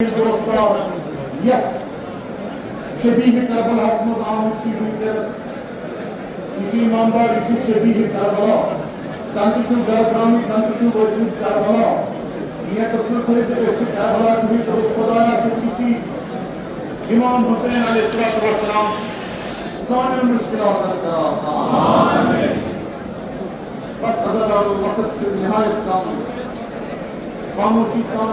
शबीह Karbala मज आमुत वनकस यह ईमानदार यह शबीह करबला जन गरब्राम जन वोतमुत करबला ये कस्म करबला खुदा इमाम हुसैन अलैहिस्सलाम सान मुश्किलात बस अज़ादार वक्त नहायत कम खामोशी सान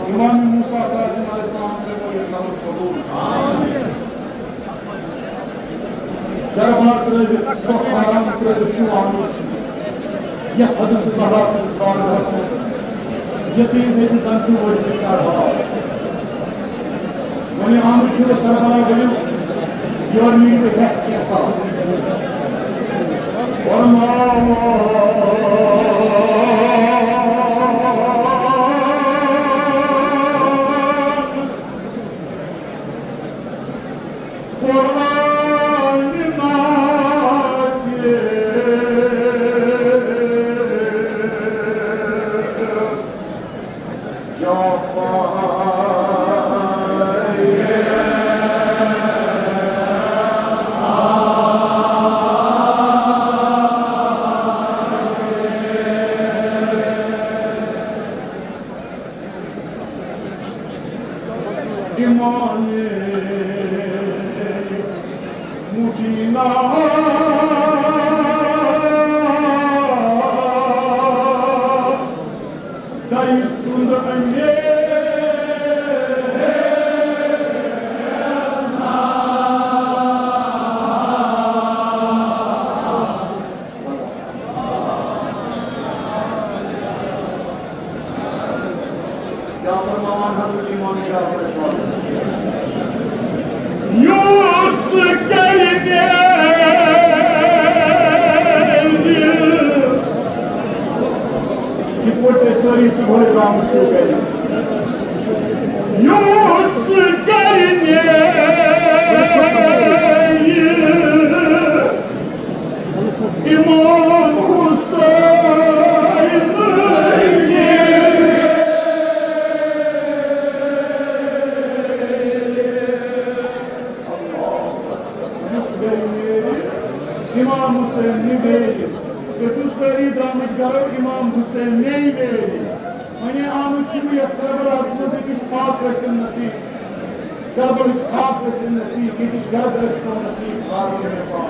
इमाम मूसा काज़िम अलैहिस्सलाम के सब्र कबूल दरबार तरबियत सब आराम तरबियत आमुत यह हजरत ज़हरा इस्लाम रस्म यतीम है जन वोतमुत करबला वने आमुत करबला वनो योर नीड हेक कैसा इमाम हुसैन ने सारी दामद करो इमाम हुसैन ने वने आमुत करबला मज पाक रसन नसीब करबल पाक रसन नसीब ये गर्द रसन नसीब सारे इंसान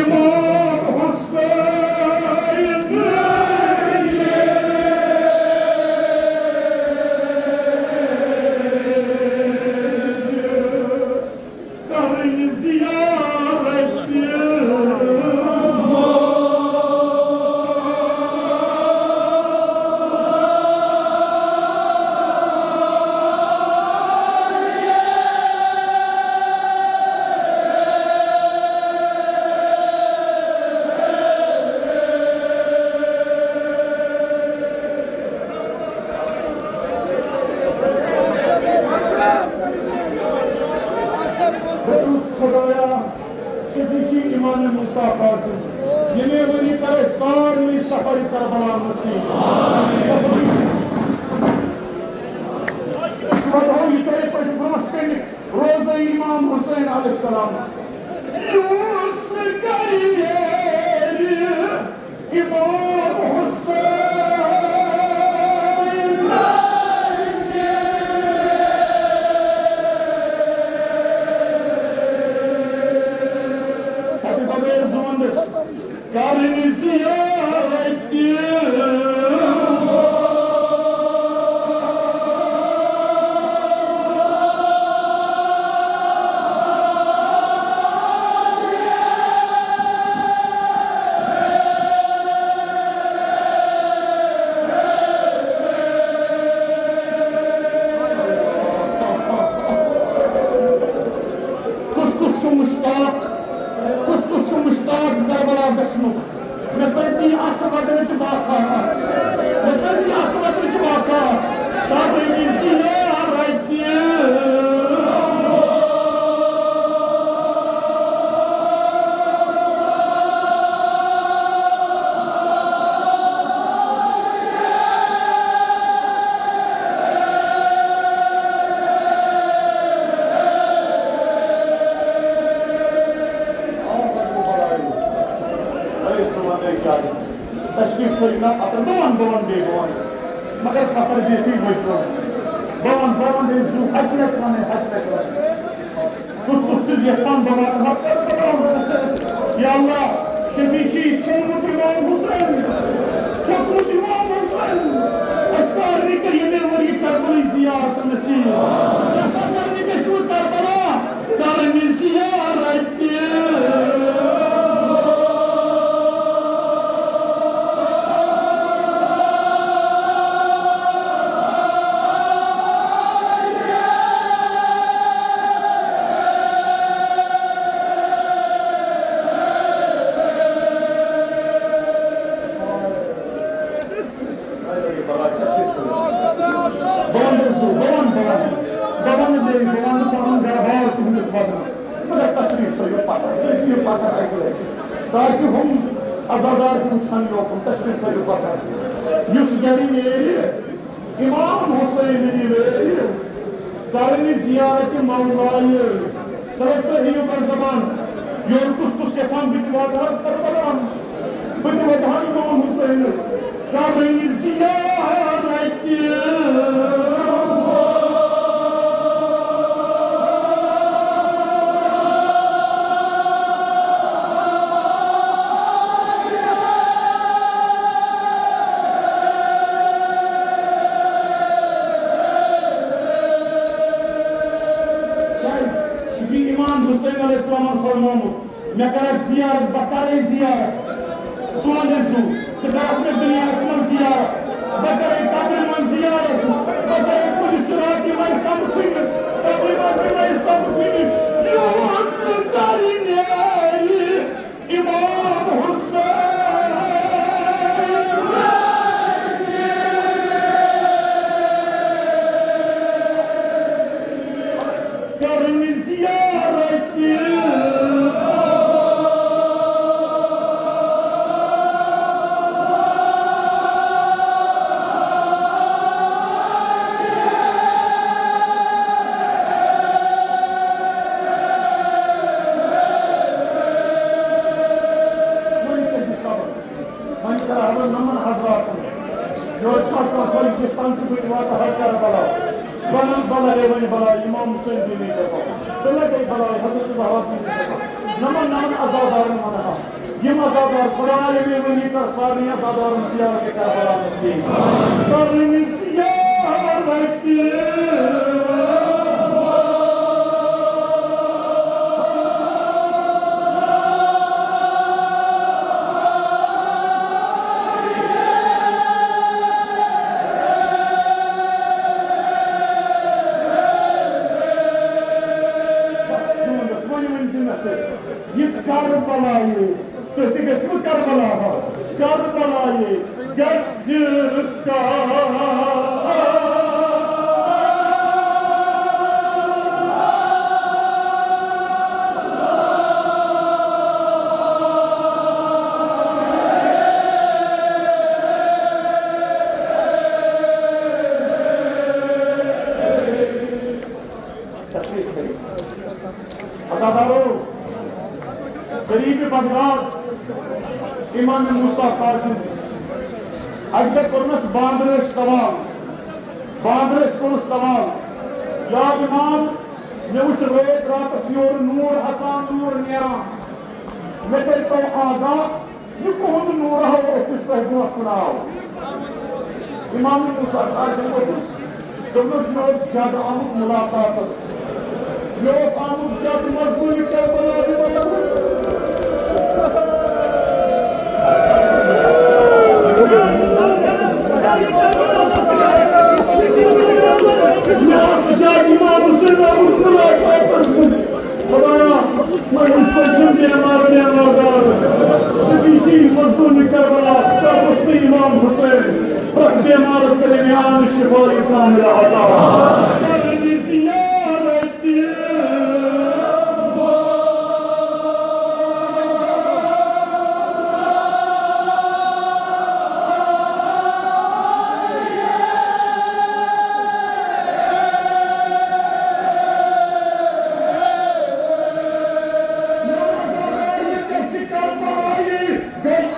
इमाम हुसैन करे सुबह इजाजत तशरीफ खरीदना पतर बवन बेगोन मगर पतर देती वही बवन देसू हकलत माने कुछ यसान बना या अल्लाह शफीशी चुनमुत इमाम हुसैन चुनमुत इमाम हुसैन असारी का ये मेरी करबला ज़ियारत नसीब या सरदार ने बेसू करबला करनी ज़ियारत ताकि हम आजादार कुछन लोगों तशरीफ करू पता युस गरी इमाम हुसैन ने करनी ज़ियारत मौलाए तरफ ही पर जबान योर कुछ के साम बितवादा करबला बितवादा इमाम हुसैन करनी ज़ियारत मैं कर ज़ियारत बकरे ज़ियारत तू नज़ू सदात में दुनिया असमन ज़ियारत बकरे कब्र में ज़ियारत बकरे पुलिस राती में सब कुछ कब्र में सब कुछ यो असदारी ने इमाम हुसैन करनी ज़ियारत इमाम हुसैन की नहीं जैसा बल्ला कई बला हज़रत ज़हरा की नमन आज़ादार मना ये आज़ादार कुरान में वही का सारी आज़ादार ज़ियारत के करबला नसीब करनी ज़ियारत Karbalaye gerçekten गरीब बगदाद इमाम मूसा कासिम अगर कोनस बांद्रेश सवाल या इमाम मे वुच रेत रातस योर नूर अचान नूर नेरान मे कर तो आगा यह कोहद नूर हो इस तह ब्रोह कुनाव इमाम मूसा कासिम दोनस मे ज्यादा आमुत मुलाकातस मे आमुत ज्यादा मजबूरी करबला इमाम हुसैन मुलाकात खुदाया मैं उस पर जिंदगी हमारे शफीशी मजदूर करबला सब इमाम हुसैन रख बीमार के दरमियान शिफाई कामिल अता Good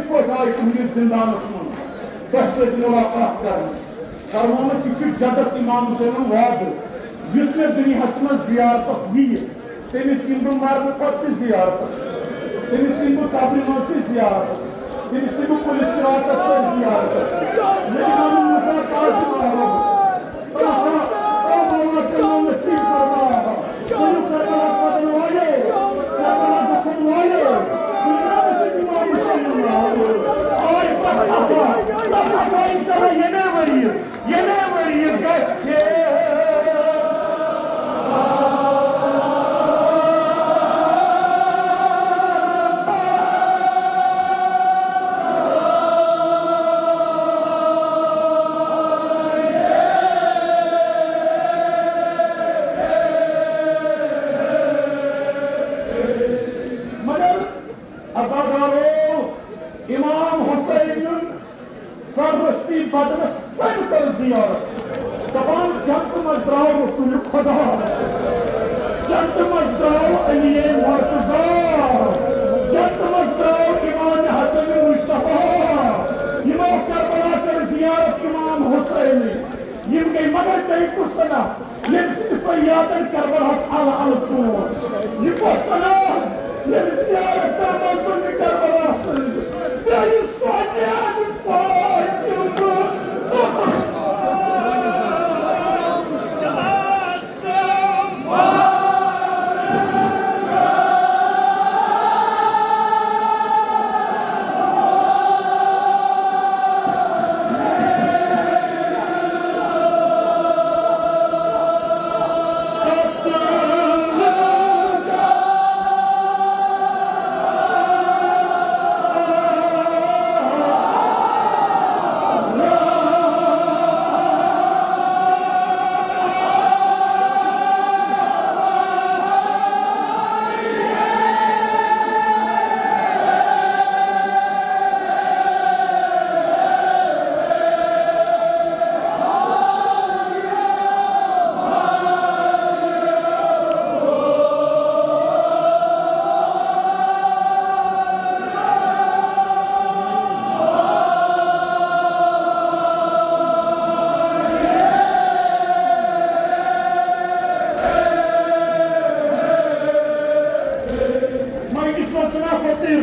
कित आय तुंदिस जिंदानस मज तह सत मुलाकात कर करवोन कि जदस इमाम हुसैन वाद युस मे दुनियास मज जियारतस यी तमिस यिम बह मरने पत्त जियारतस तमिस यिम बह कब्र मज तह जियारतस तमिस यिम बह पुलिस सिरातस पे जियारतस मे इमाम मुसा कासिम नसीब करवा करबलास मदन वाले करबला दफन वाले दुनिया में से बीमारी से आय पता ये वरी गच्छे इमाम हुसैन सररस्ती बदनस पन कर जियारत दपान जंत मज द्राव रसूल खुदा जंत मज द्राव अली मुर्तजा जंत मज द्राव इमाम हसन मुस्तफा इमाम करबला कर जियारत इमाम हुसैन यम गई मगर कई सना यम सिर्फ फरियादन करबलास अल अल चोर ये को सना यम जियारत का मजलूम करबलास There you saw the fight,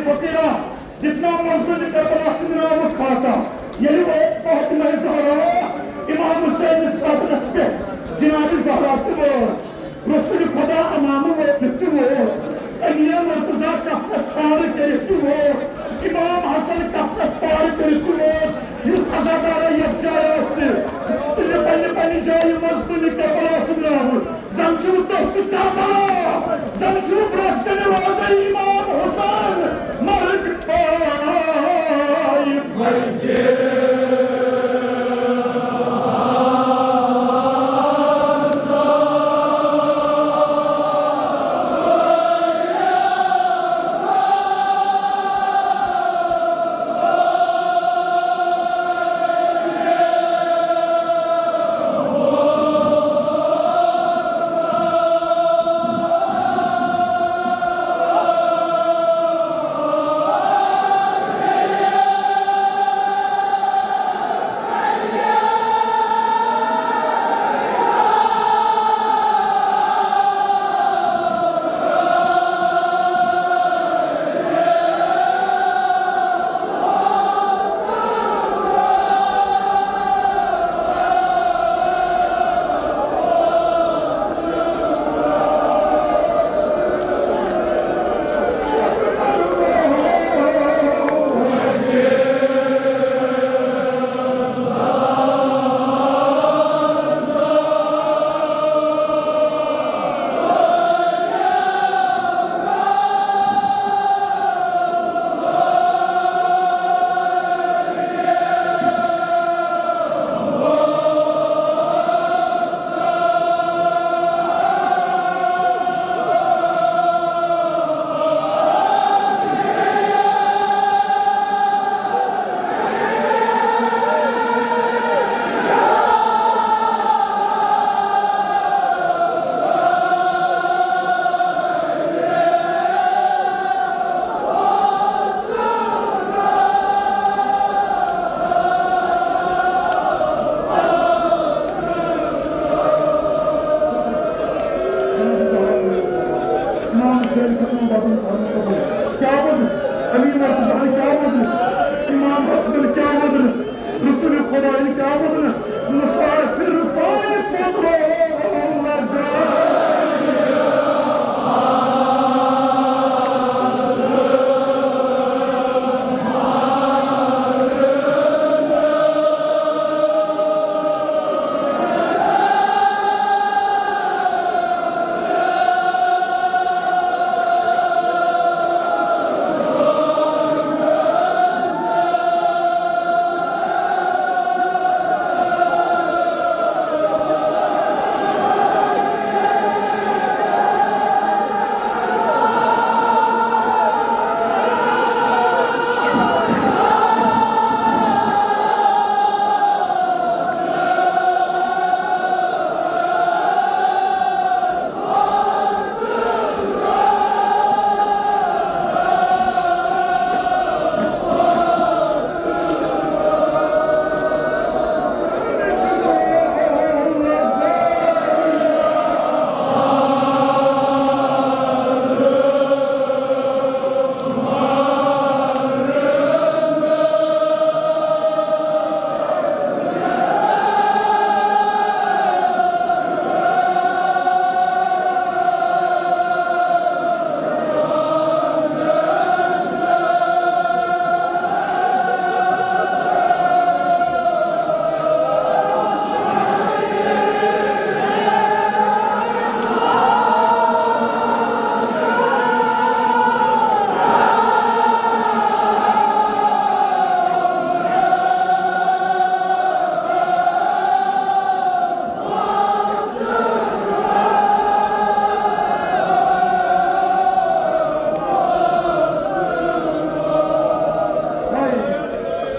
फकीरा जितना मजबूत करबला सिंगराम खाता ये वो फातिमा ज़हरा इमाम हुसैन इस्लातस पे जनाब ज़हरा को रसूल खुदा इमाम वो बिट्टू अलिया मुर्तजा कफ्स पार करते वो इमाम हसन कफ्स पार करते वो युस अज़ादार यफ्जाया से ये पन्ने जाय मजबूत करबला सिंगराम जंचू तख्त करबला जंचू ब्रह्म नवाज़ इमाम हुसैन मर्द पाई भर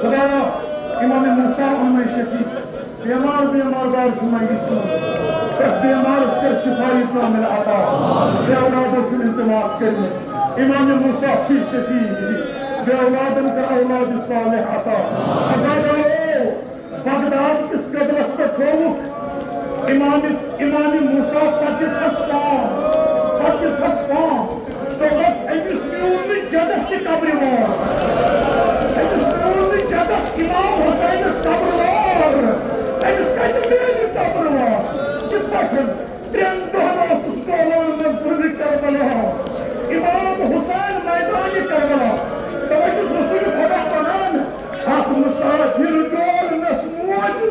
खुदाया इमाम मूसा उनमें शफीक बीमार बारजुमा गीसन बीमार कर शिफाई कामिल अता बे औलादों से इंतवास करने इमाम मूसा फिर शफीक बे औलादन का औलाद सालेह अता आजाद बगदाद किस कदरस पर खोलुक इमाम मूसा पकिस हस्पान तो बस अमिस म्यून जदस की कब्र वार अमिस म्यून जदस इमाम हुसैन कब्र वार अमिस कत मेन कब्र वार कित पठन त्रेन दोहन ओसुस टोलन मजबूर करबला इमाम हुसैन मैदान करबला तवजुस रसूल खुदा पनान हक मुसाफिर डोल नस्मोज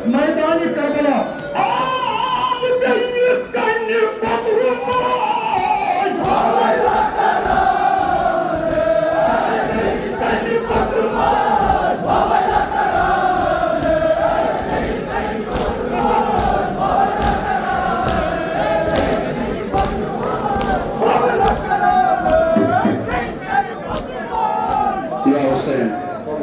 मैदानी करबला Ya Hussein.